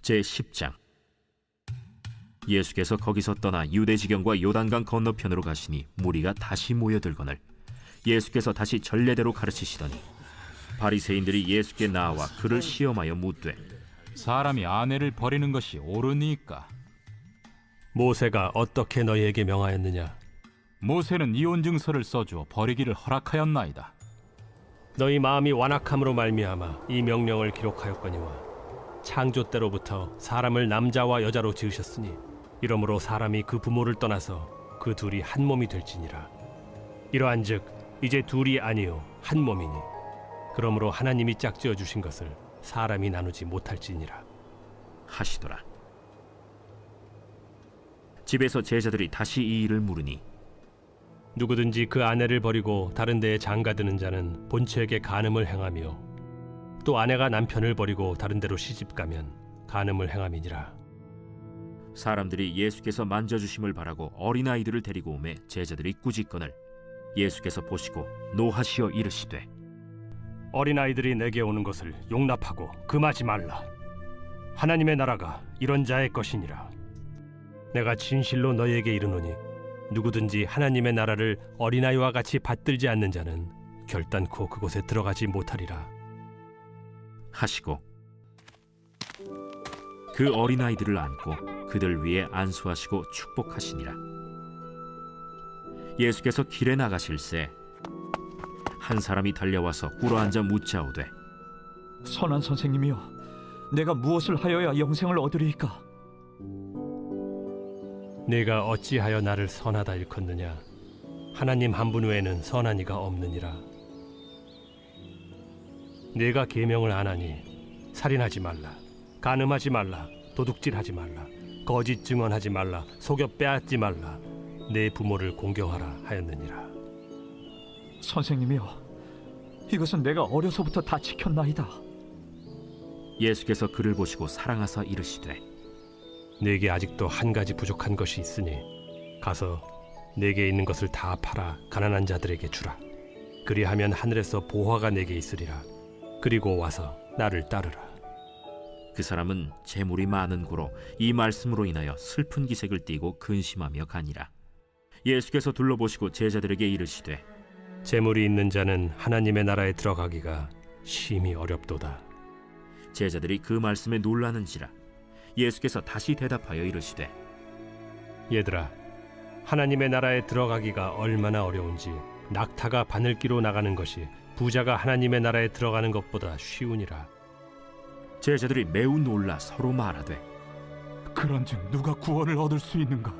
제10장. 예수께서 거기서 떠나 유대지경과 요단강 건너편으로 가시니 무리가 다시 모여들거늘 예수께서 다시 전례대로 가르치시더니 바리새인들이 예수께 나와 그를 시험하여 묻되, 사람이 아내를 버리는 것이 옳으니까? 모세가 어떻게 너희에게 명하였느냐? 모세는 이혼 증서를 써주어 버리기를 허락하였나이다. 너희 마음이 완악함으로 말미암아 이 명령을 기록하였거니와 창조 때로부터 사람을 남자와 여자로 지으셨으니 이러므로 사람이 그 부모를 떠나서 그 둘이 한 몸이 될지니라. 이러한즉 이제 둘이 아니요 한 몸이니 그러므로 하나님이 짝지어 주신 것을 사람이 나누지 못할지니라 하시더라. 집에서 제자들이 다시 이 일을 물으니, 누구든지 그 아내를 버리고 다른 데에 장가드는 자는 본처에게 간음을 행하며 또 아내가 남편을 버리고 다른 데로 시집가면 간음을 행함이니라. 사람들이 예수께서 만져주심을 바라고 어린아이들을 데리고 오매 제자들이 꾸짖거늘 예수께서 보시고 노하시어 이르시되, 어린아이들이 내게 오는 것을 용납하고 금하지 말라. 하나님의 나라가 이런 자의 것이니라. 내가 진실로 너희에게 이르노니 누구든지 하나님의 나라를 어린아이와 같이 받들지 않는 자는 결단코 그곳에 들어가지 못하리라 하시고 그 어린아이들을 안고 그들 위에 안수하시고 축복하시니라. 예수께서 길에 나가실새 한 사람이 달려와서 꿇어앉아 묻자오되, 선한 선생님이여, 내가 무엇을 하여야 영생을 얻으리이까? 네가 어찌하여 나를 선하다 일컫느냐? 하나님 한 분 외에는 선한 이가 없느니라. 네가 계명을 안 하니 살인하지 말라, 간음하지 말라, 도둑질하지 말라, 거짓 증언하지 말라, 속여 빼앗지 말라, 내 부모를 공경하라 하였느니라. 선생님이여, 이것은 내가 어려서부터 다 지켰나이다. 예수께서 그를 보시고 사랑하사 이르시되, 네게 아직도 한 가지 부족한 것이 있으니 가서 네게 있는 것을 다 팔아 가난한 자들에게 주라. 그리하면 하늘에서 보화가 네게 있으리라. 그리고 와서 나를 따르라. 그 사람은 재물이 많은 고로 이 말씀으로 인하여 슬픈 기색을 띠고 근심하며 가니라. 예수께서 둘러보시고 제자들에게 이르시되, 재물이 있는 자는 하나님의 나라에 들어가기가 심히 어렵도다. 제자들이 그 말씀에 놀라는지라. 예수께서 다시 대답하여 이르시되, 얘들아, 하나님의 나라에 들어가기가 얼마나 어려운지 낙타가 바늘기로 나가는 것이 부자가 하나님의 나라에 들어가는 것보다 쉬우니라. 제자들이 매우 놀라 서로 말하되, 그런즉 누가 구원을 얻을 수 있는가?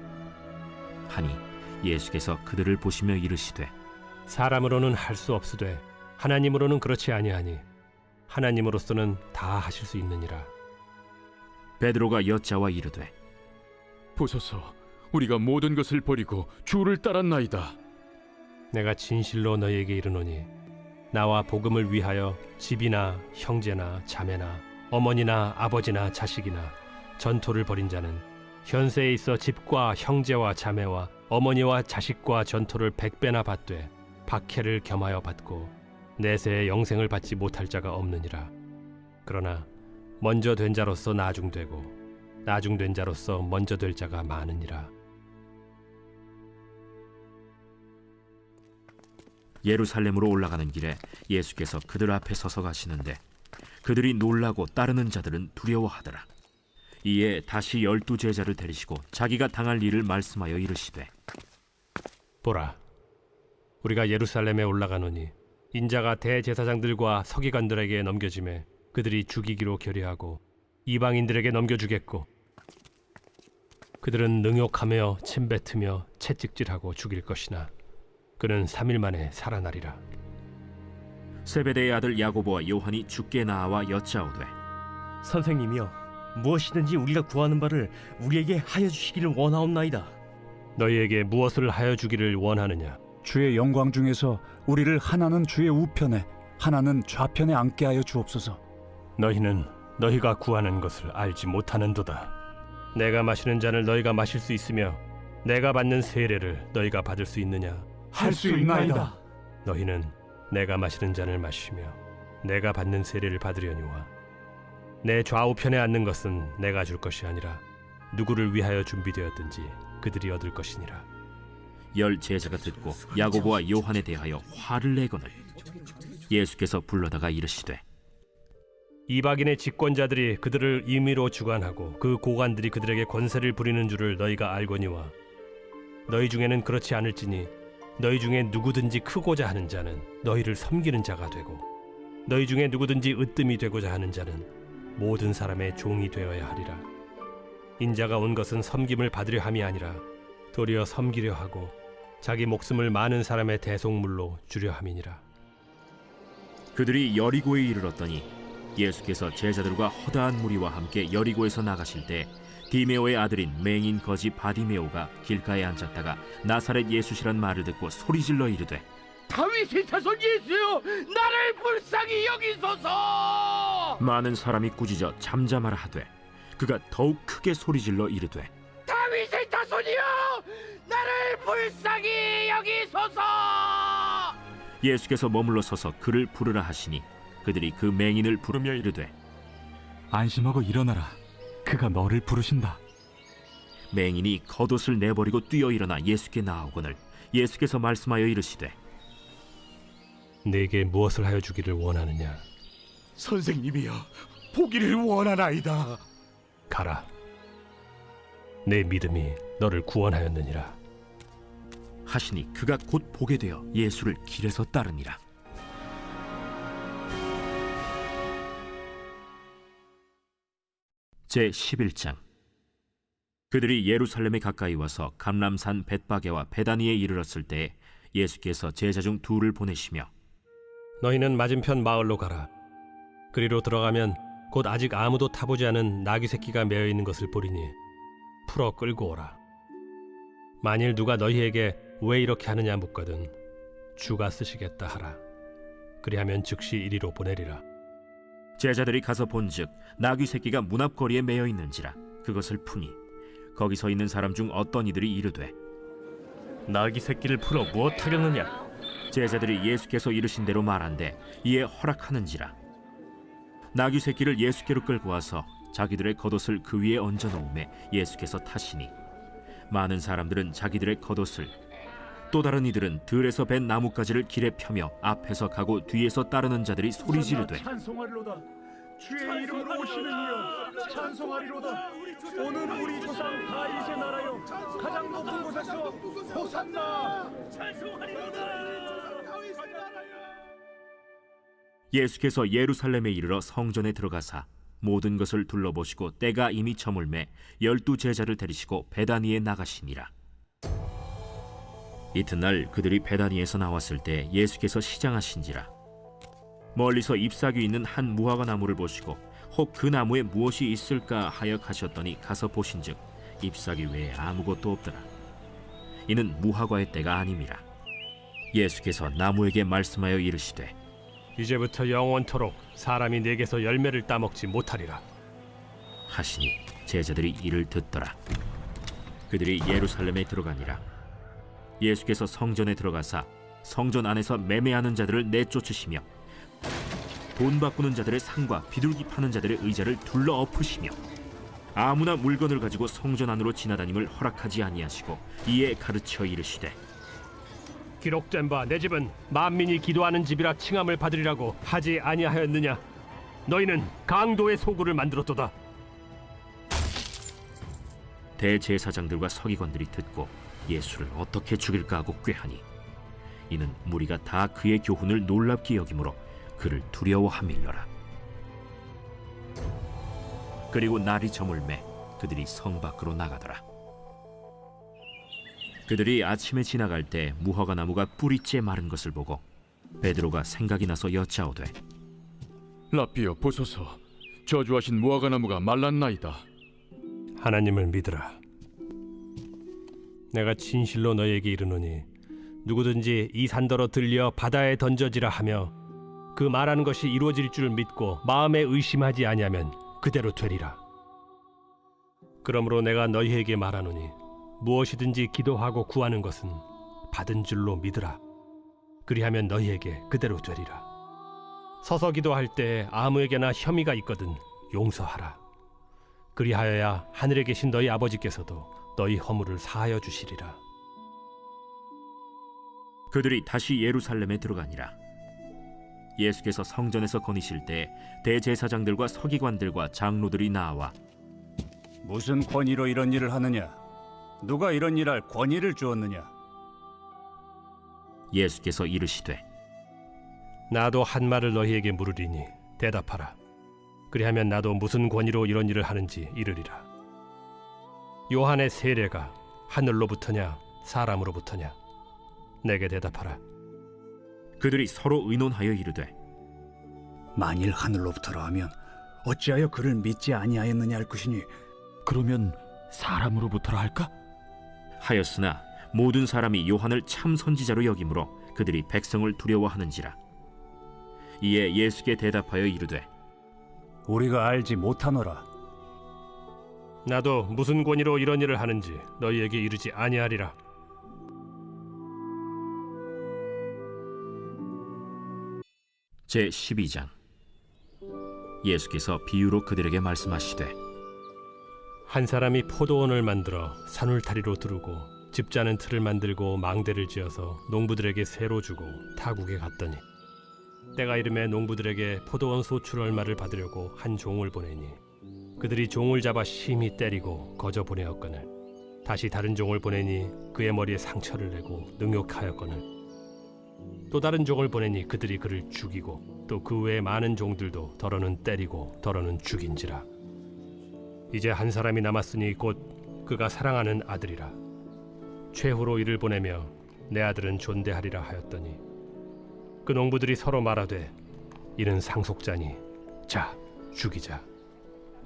하니 예수께서 그들을 보시며 이르시되, 사람으로는 할 수 없으되 하나님으로는 그렇지 아니하니 하나님으로서는 다 하실 수 있느니라. 베드로가 여짜와 이르되, 보소서, 우리가 모든 것을 버리고 주를 따랐나이다. 내가 진실로 너희에게 이르노니 나와 복음을 위하여 집이나 형제나 자매나 어머니나 아버지나 자식이나 전토를 벌인 자는 현세에 있어 집과 형제와 자매와 어머니와 자식과 전토를 100배나 받되 박해를 겸하여 받고 내세에 영생을 받지 못할 자가 없느니라. 그러나 먼저 된 자로서 나중되고 나중된 자로서 먼저 될 자가 많으니라. 예루살렘으로 올라가는 길에 예수께서 그들 앞에 서서 가시는데 그들이 놀라고 따르는 자들은 두려워하더라. 이에 다시 12 제자를 데리시고 자기가 당할 일을 말씀하여 이르시되, 보라, 우리가 예루살렘에 올라가노니 인자가 대제사장들과 서기관들에게 넘겨지매 그들이 죽이기로 결의하고 이방인들에게 넘겨주겠고 그들은 능욕하며 침뱉으며 채찍질하고 죽일 것이나 그는 3일 만에 살아나리라. 세베대의 아들 야고보와 요한이 주께 나와 여짜오되, 선생님이여, 무엇이든지 우리가 구하는 바를 우리에게 하여 주시기를 원하옵나이다. 너희에게 무엇을 하여 주기를 원하느냐? 주의 영광 중에서 우리를 하나는 주의 우편에 하나는 좌편에 앉게 하여 주옵소서. 너희는 너희가 구하는 것을 알지 못하는도다. 내가 마시는 잔을 너희가 마실 수 있으며 내가 받는 세례를 너희가 받을 수 있느냐? 할 수 있나이다. 너희는 내가 마시는 잔을 마시며 내가 받는 세례를 받으려니와 내 좌우편에 앉는 것은 내가 줄 것이 아니라 누구를 위하여 준비되었든지 그들이 얻을 것이니라. 열 제자가 듣고 야고보와 요한에 대하여 화를 내거늘 예수께서 불러다가 이르시되 이방인의 집권자들이 그들을 임의로 주관하고 그 고관들이 그들에게 권세를 부리는 줄을 너희가 알거니와 너희 중에는 그렇지 않을지니 너희 중에 누구든지 크고자 하는 자는 너희를 섬기는 자가 되고 너희 중에 누구든지 으뜸이 되고자 하는 자는 모든 사람의 종이 되어야 하리라. 인자가 온 것은 섬김을 받으려 함이 아니라 도리어 섬기려 하고 자기 목숨을 많은 사람의 대속물로 주려 함이니라. 그들이 여리고에 이르렀더니 예수께서 제자들과 허다한 무리와 함께 여리고에서 나가실 때 디메오의 아들인 맹인 거지 바디메오가 길가에 앉았다가 나사렛 예수시란 말을 듣고 소리질러 이르되 다윗의 자손 예수여, 나를 불쌍히 여기소서. 많은 사람이 꾸짖어 잠잠하라 하되 그가 더욱 크게 소리질러 이르되 다윗의 자손이여, 나를 불쌍히 여기소서. 예수께서 머물러 서서 그를 부르라 하시니 그들이 그 맹인을 부르며 이르되 안심하고 일어나라. 그가 너를 부르신다. 맹인이 겉옷을 내버리고 뛰어 일어나 예수께 나아오거늘 예수께서 말씀하여 이르시되 내게 무엇을 하여 주기를 원하느냐? 선생님이여, 보기를 원하나이다. 가라. 내 믿음이 너를 구원하였느니라. 하시니 그가 곧 보게 되어 예수를 길에서 따르니라. 제 11장. 그들이 예루살렘에 가까이 와서 감람산 벳바게와 베다니에 이르렀을 때 예수께서 제자 중 둘을 보내시며 너희는 맞은편 마을로 가라. 그리로 들어가면 곧 아직 아무도 타보지 않은 나귀 새끼가 매어 있는 것을 보리니 풀어 끌고 오라. 만일 누가 너희에게 왜 이렇게 하느냐 묻거든 주가 쓰시겠다 하라. 그리하면 즉시 이리로 보내리라. 제자들이 가서 본즉 나귀 새끼가 문 앞거리에 매어 있는지라. 그것을 푸니 거기 서 있는 사람 중 어떤 이들이 이르되 나귀 새끼를 풀어 무엇하겠느냐? 제자들이 예수께서 이르신 대로 말한대 이에 허락하는지라. 나귀 새끼를 예수께로 끌고 와서 자기들의 겉옷을 그 위에 얹어 놓음에 예수께서 타시니 많은 사람들은 자기들의 겉옷을 또 다른 이들은 들에서 벤 나뭇가지를 길에 펴며 앞에서 가고 뒤에서 따르는 자들이 소리 지르되 찬송하리로다. 주의 이름으로 오시는 이여 찬송하리로다. 오늘 우리 조상 다윗의 나라여 가장 높은 곳에서 호산나. 예수께서 예루살렘에 이르러 성전에 들어가사 모든 것을 둘러보시고 때가 이미 저물매 12 제자를 데리시고 베다니에 나가시니라. 이튿날 그들이 베다니에서 나왔을 때 예수께서 시장하신지라. 멀리서 잎사귀 있는 한 무화과 나무를 보시고 혹 그 나무에 무엇이 있을까 하여 가셨더니 가서 보신즉 잎사귀 외에 아무것도 없더라. 이는 무화과의 때가 아님이라. 예수께서 나무에게 말씀하여 이르시되 이제부터 영원토록 사람이 내게서 열매를 따먹지 못하리라 하시니 제자들이 이를 듣더라. 그들이 예루살렘에 들어가니라. 예수께서 성전에 들어가사 성전 안에서 매매하는 자들을 내쫓으시며 돈 바꾸는 자들의 상과 비둘기 파는 자들의 의자를 둘러 엎으시며 아무나 물건을 가지고 성전 안으로 지나다님을 허락하지 아니하시고 이에 가르쳐 이르시되 기록된 바 내 집은 만민이 기도하는 집이라 칭함을 받으리라고 하지 아니하였느냐? 너희는 강도의 소굴을 만들었도다. 대제사장들과 서기관들이 듣고 예수를 어떻게 죽일까 하고 꾀하니 이는 무리가 다 그의 교훈을 놀랍게 여기므로 그를 두려워함일러라. 그리고 날이 저물매 그들이 성 밖으로 나가더라. 그들이 아침에 지나갈 때 무화과 나무가 뿌리째 마른 것을 보고 베드로가 생각이 나서 여짜오되 라삐여 보소서, 저주하신 무화과 나무가 말랐나이다. 하나님을 믿으라. 내가 진실로 너희에게 이르노니 누구든지 이 산더러 들려 바다에 던져지라 하며 그 말하는 것이 이루어질 줄 믿고 마음에 의심하지 아니하면 그대로 되리라. 그러므로 내가 너희에게 말하노니 무엇이든지 기도하고 구하는 것은 받은 줄로 믿으라. 그리하면 너희에게 그대로 되리라. 서서 기도할 때 아무에게나 혐의가 있거든 용서하라. 그리하여야 하늘에 계신 너희 아버지께서도 너희 허물을 사하여 주시리라. 그들이 다시 예루살렘에 들어가니라. 예수께서 성전에서 거니실 때 대제사장들과 서기관들과 장로들이 나와 무슨 권위로 이런 일을 하느냐? 누가 이런 일할 권위를 주었느냐? 예수께서 이르시되 나도 한 말을 너희에게 물으리니 대답하라. 그리하면 나도 무슨 권위로 이런 일을 하는지 이르리라. 요한의 세례가 하늘로부터냐 사람으로부터냐? 내게 대답하라. 그들이 서로 의논하여 이르되 만일 하늘로부터라 하면 어찌하여 그를 믿지 아니하였느냐 할 것이니 그러면 사람으로부터라 할까? 하였으나 모든 사람이 요한을 참 선지자로 여기므로 그들이 백성을 두려워하는지라. 이에 예수께 대답하여 이르되 우리가 알지 못하노라. 나도 무슨 권위로 이런 일을 하는지 너희에게 이르지 아니하리라. 제 12장. 예수께서 비유로 그들에게 말씀하시되 한 사람이 포도원을 만들어 산울타리로 두르고 집자는 틀을 만들고 망대를 지어서 농부들에게 새로 주고 타국에 갔더니 때가 이름에 농부들에게 포도원 소출 얼마를 받으려고 한 종을 보내니 그들이 종을 잡아 심히 때리고 거저 보내었거늘 다시 다른 종을 보내니 그의 머리에 상처를 내고 능욕하였거늘 또 다른 종을 보내니 그들이 그를 죽이고 또 그 외에 많은 종들도 더러는 때리고 더러는 죽인지라. 이제 한 사람이 남았으니 곧 그가 사랑하는 아들이라. 최후로 이를 보내며 내 아들은 존대하리라 하였더니 그 농부들이 서로 말하되 이는 상속자니 자 죽이자.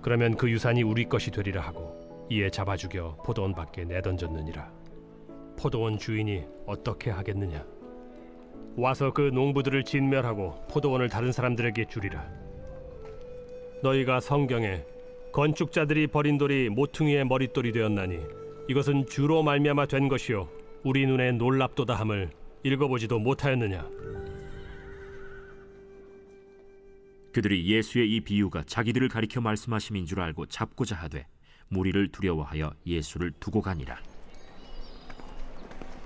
그러면 그 유산이 우리 것이 되리라 하고 이에 잡아 죽여 포도원 밖에 내던졌느니라. 포도원 주인이 어떻게 하겠느냐? 와서 그 농부들을 진멸하고 포도원을 다른 사람들에게 주리라. 너희가 성경에 건축자들이 버린 돌이 모퉁이의 머릿돌이 되었나니 이것은 주로 말미암아 된 것이요 우리 눈에 놀랍도다 함을 읽어보지도 못하였느냐? 그들이 예수의 이 비유가 자기들을 가리켜 말씀하심인 줄 알고 잡고자 하되 무리를 두려워하여 예수를 두고 가니라.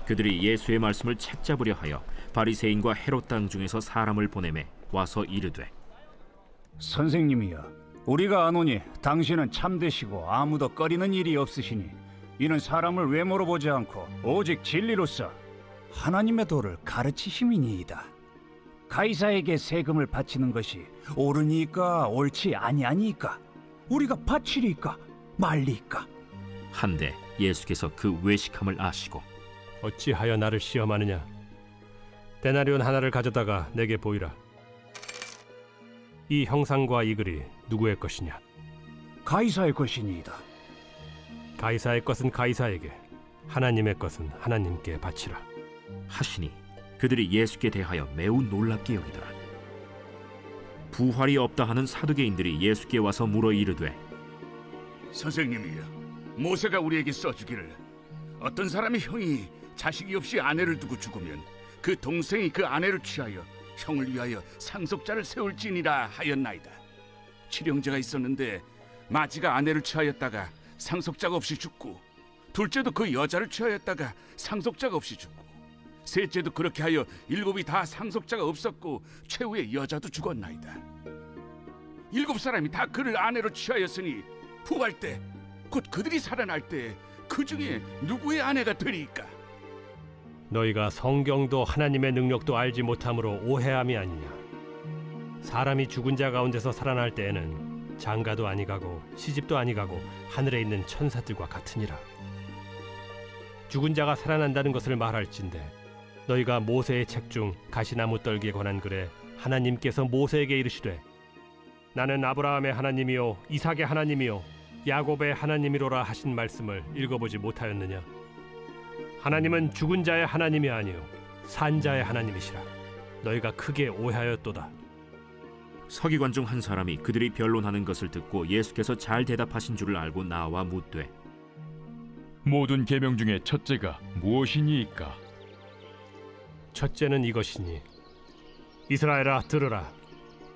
그들이 예수의 말씀을 책잡으려 하여 바리새인과 헤롯 당 중에서 사람을 보내매 와서 이르되 선생님이여, 우리가 아노니 당신은 참되시고 아무도 꺼리는 일이 없으시니 이는 사람을 외모로 보지 않고 오직 진리로서 하나님의 도를 가르치심이니이다. 가이사에게 세금을 바치는 것이 옳으니까 옳지 아니하니까 우리가 바치리까 말리까. 한데 예수께서 그 외식함을 아시고 어찌하여 나를 시험하느냐? 데나리온 하나를 가져다가 내게 보이라. 이 형상과 이 글이 누구의 것이냐? 가이사의 것이니이다. 가이사의 것은 가이사에게, 하나님의 것은 하나님께 바치라. 하시니 그들이 예수께 대하여 매우 놀랍게 여기더라. 부활이 없다 하는 사두개인들이 예수께 와서 물어 이르되 선생님이여, 모세가 우리에게 써주기를 어떤 사람의 형이 자식이 없이 아내를 두고 죽으면 그 동생이 그 아내를 취하여 형을 위하여 상속자를 세울지니라 하였나이다. 칠형제가 있었는데 마지가 아내를 취하였다가 상속자가 없이 죽고, 둘째도 그 여자를 취하였다가 상속자가 없이 죽고, 셋째도 그렇게 하여 일곱이 다 상속자가 없었고 최후의 여자도 죽었나이다. 일곱 사람이 다 그를 아내로 취하였으니 부활 때 곧 그들이 살아날 때 그 중에 누구의 아내가 되리까? 너희가 성경도 하나님의 능력도 알지 못함으로 오해함이 아니냐? 사람이 죽은 자 가운데서 살아날 때에는 장가도 아니가고 시집도 아니가고 하늘에 있는 천사들과 같으니라. 죽은 자가 살아난다는 것을 말할진대 너희가 모세의 책 중 가시나무 떨기에 관한 글에 하나님께서 모세에게 이르시되 나는 아브라함의 하나님이요 이삭의 하나님이요 야곱의 하나님이로라 하신 말씀을 읽어보지 못하였느냐? 하나님은 죽은 자의 하나님이 아니요 산 자의 하나님이시라. 너희가 크게 오해하였도다. 서기관 중 한 사람이 그들이 변론하는 것을 듣고 예수께서 잘 대답하신 줄을 알고 나와 묻되 모든 계명 중에 첫째가 무엇이니이까? 첫째는 이것이니 이스라엘아 들으라.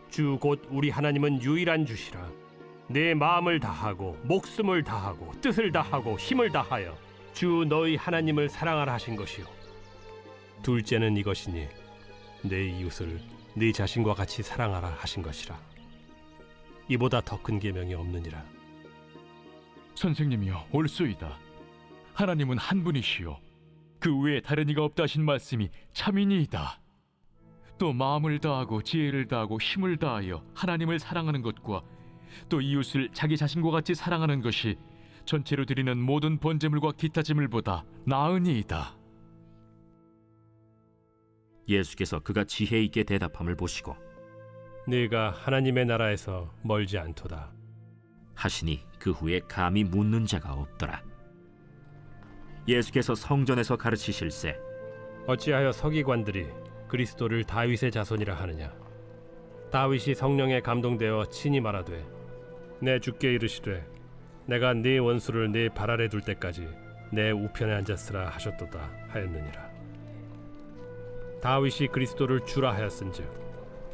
주 곧 우리 하나님은 유일한 주시라. 내 마음을 다하고 목숨을 다하고 뜻을 다하고 힘을 다하여 주 너희 하나님을 사랑하라 하신 것이요 둘째는 이것이니 내 이웃을 네 자신과 같이 사랑하라 하신 것이라. 이보다 더 큰 계명이 없느니라. 선생님이여 옳소이다. 하나님은 한 분이시요 그 외에 다른 이가 없다 하신 말씀이 참이니이다. 또 마음을 다하고 지혜를 다하고 힘을 다하여 하나님을 사랑하는 것과 또 이웃을 자기 자신과 같이 사랑하는 것이 전체로 드리는 모든 번제물과 기타 제물보다 나으니이다. 예수께서 그가 지혜 있게 대답함을 보시고 네가 하나님의 나라에서 멀지 않도다 하시니 그 후에 감히 묻는 자가 없더라. 예수께서 성전에서 가르치실세 어찌하여 서기관들이 그리스도를 다윗의 자손이라 하느냐. 다윗이 성령에 감동되어 친히 말하되 내 주께 이르시되 내가 네 원수를 네 발 아래 둘 때까지 내 우편에 앉았으라 하셨도다 하였느니라. 다윗이 그리스도를 주라 하였은즉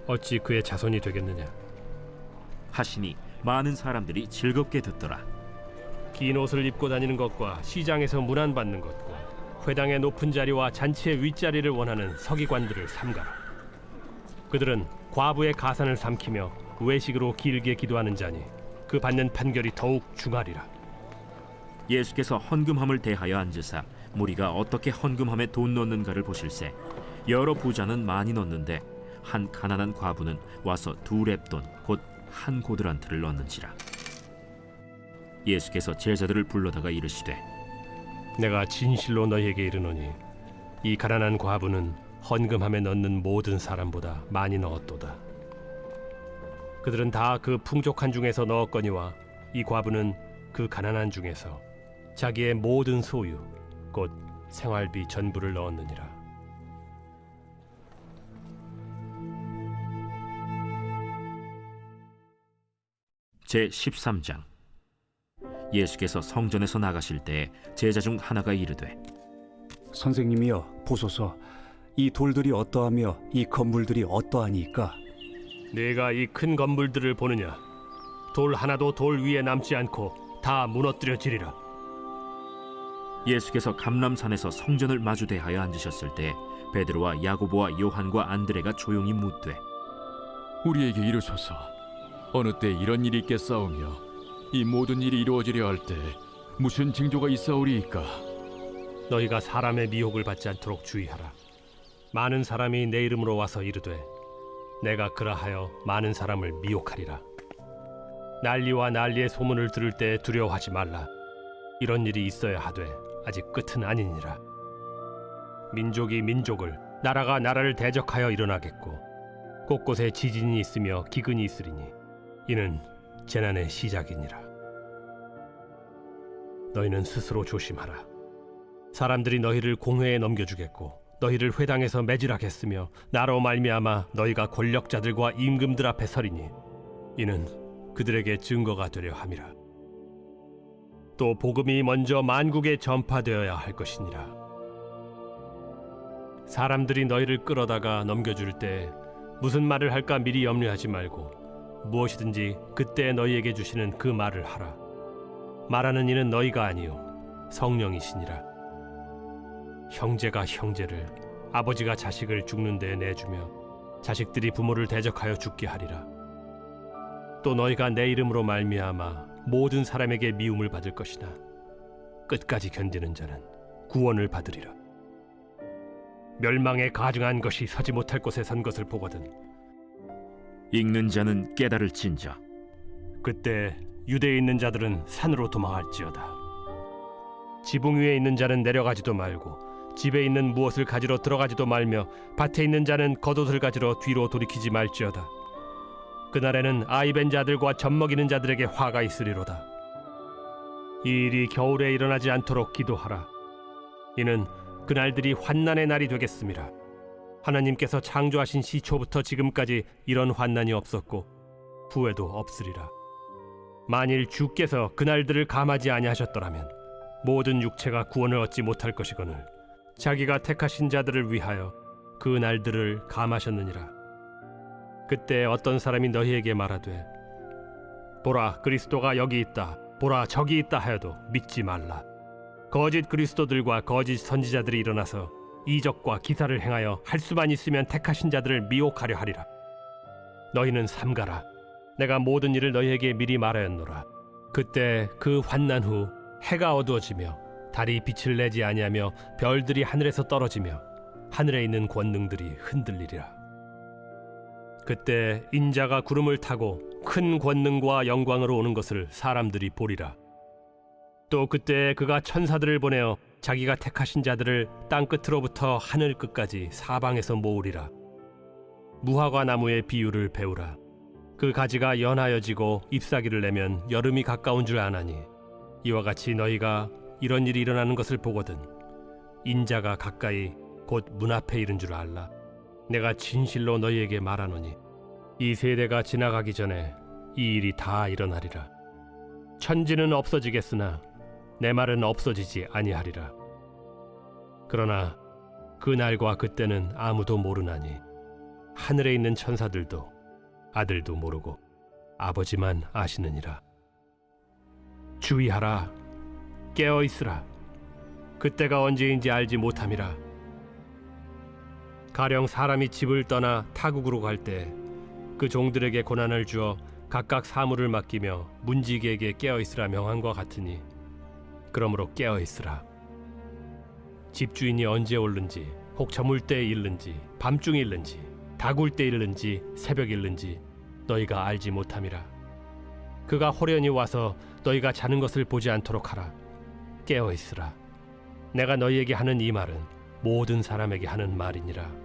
어찌 그의 자손이 되겠느냐. 하시니 많은 사람들이 즐겁게 듣더라. 긴 옷을 입고 다니는 것과 시장에서 문안받는 것과 회당의 높은 자리와 잔치의 윗자리를 원하는 서기관들을 삼가라. 그들은 과부의 가산을 삼키며 외식으로 길게 기도하는 자니 그 받는 판결이 더욱 중하리라. 예수께서 헌금함을 대하여 앉으사 무리가 어떻게 헌금함에 돈 넣는가를 보실세 여러 부자는 많이 넣는데 한 가난한 과부는 와서 2렙돈 곧 한 고드란트를 넣는지라. 예수께서 제자들을 불러다가 이르시되 내가 진실로 너희에게 이르노니 이 가난한 과부는 헌금함에 넣는 모든 사람보다 많이 넣었도다. 그들은 다 그 풍족한 중에서 넣었거니와 이 과부는 그 가난한 중에서 자기의 모든 소유 곧 생활비 전부를 넣었느니라. 제13장. 예수께서 성전에서 나가실 때에 제자 중 하나가 이르되 선생님이여 보소서, 이 돌들이 어떠하며 이 건물들이 어떠하니까? 네가 이 큰 건물들을 보느냐. 돌 하나도 돌 위에 남지 않고 다 무너뜨려지리라. 예수께서 감람산에서 성전을 마주 대하여 앉으셨을 때 베드로와 야고보와 요한과 안드레가 조용히 묻되 우리에게 이르소서, 어느 때 이런 일이 있겠사오며 이 모든 일이 이루어지려 할 때 무슨 징조가 있사오리이까? 너희가 사람의 미혹을 받지 않도록 주의하라. 많은 사람이 내 이름으로 와서 이르되 내가 그라하여 많은 사람을 미혹하리라. 난리와 난리의 소문을 들을 때 두려워하지 말라. 이런 일이 있어야 하되 아직 끝은 아니니라. 민족이 민족을, 나라가 나라를 대적하여 일어나겠고 곳곳에 지진이 있으며 기근이 있으리니 이는 재난의 시작이니라. 너희는 스스로 조심하라. 사람들이 너희를 공회에 넘겨주겠고 너희를 회당에서 매질하겠으며 나로 말미암아 너희가 권력자들과 임금들 앞에 서리니 이는 그들에게 증거가 되려 함이라. 또 복음이 먼저 만국에 전파되어야 할 것이니라. 사람들이 너희를 끌어다가 넘겨줄 때 무슨 말을 할까 미리 염려하지 말고 무엇이든지 그때 너희에게 주시는 그 말을 하라. 말하는 이는 너희가 아니요 성령이시니라. 형제가 형제를, 아버지가 자식을 죽는 데에 내주며 자식들이 부모를 대적하여 죽게 하리라. 또 너희가 내 이름으로 말미암아 모든 사람에게 미움을 받을 것이나 끝까지 견디는 자는 구원을 받으리라. 멸망에 가증한 것이 서지 못할 곳에 선 것을 보거든 읽는 자는 깨달을진저. 그때 유대에 있는 자들은 산으로 도망할지어다. 지붕 위에 있는 자는 내려가지도 말고 집에 있는 무엇을 가지러 들어가지도 말며 밭에 있는 자는 겉옷을 가지러 뒤로 돌이키지 말지어다. 그날에는 아이 벤 자들과 젖 먹이는 자들에게 화가 있으리로다. 이 일이 겨울에 일어나지 않도록 기도하라. 이는 그날들이 환난의 날이 되겠음이라. 하나님께서 창조하신 시초부터 지금까지 이런 환난이 없었고 후에도 없으리라. 만일 주께서 그날들을 감하지 아니하셨더라면 모든 육체가 구원을 얻지 못할 것이거늘 자기가 택하신 자들을 위하여 그 날들을 감하셨느니라. 그때 어떤 사람이 너희에게 말하되 보라, 그리스도가 여기 있다, 보라, 저기 있다 하여도 믿지 말라. 거짓 그리스도들과 거짓 선지자들이 일어나서 이적과 기사를 행하여 할 수만 있으면 택하신 자들을 미혹하려 하리라. 너희는 삼가라. 내가 모든 일을 너희에게 미리 말하였노라. 그때 그 환난 후 해가 어두워지며 달이 빛을 내지 아니하며 별들이 하늘에서 떨어지며 하늘에 있는 권능들이 흔들리리라. 그때 인자가 구름을 타고 큰 권능과 영광으로 오는 것을 사람들이 보리라. 또 그때 그가 천사들을 보내어 자기가 택하신 자들을 땅 끝으로부터 하늘 끝까지 사방에서 모으리라. 무화과 나무의 비유를 배우라. 그 가지가 연하여지고 잎사귀를 내면 여름이 가까운 줄 아나니, 이와 같이 너희가 이런 일이 일어나는 것을 보거든 인자가 가까이 곧 문 앞에 이른 줄 알라. 내가 진실로 너희에게 말하노니 이 세대가 지나가기 전에 이 일이 다 일어나리라. 천지는 없어지겠으나 내 말은 없어지지 아니하리라. 그러나 그 날과 그때는 아무도 모르나니 하늘에 있는 천사들도 아들도 모르고 아버지만 아시느니라. 주의하라. 깨어 있으라. 그때가 언제인지 알지 못함이라. 가령 사람이 집을 떠나 타국으로 갈 때 그 종들에게 고난을 주어 각각 사물을 맡기며 문지기에게 깨어 있으라 명한과 같으니, 그러므로 깨어 있으라. 집주인이 언제 올는지, 혹 저물 때에 일는지, 밤중에 일는지, 다굴 때 일는지, 새벽 일는지 너희가 알지 못함이라. 그가 호련히 와서 너희가 자는 것을 보지 않도록 하라. 깨어 있으라. 내가 너희에게 하는 이 말은 모든 사람에게 하는 말이니라.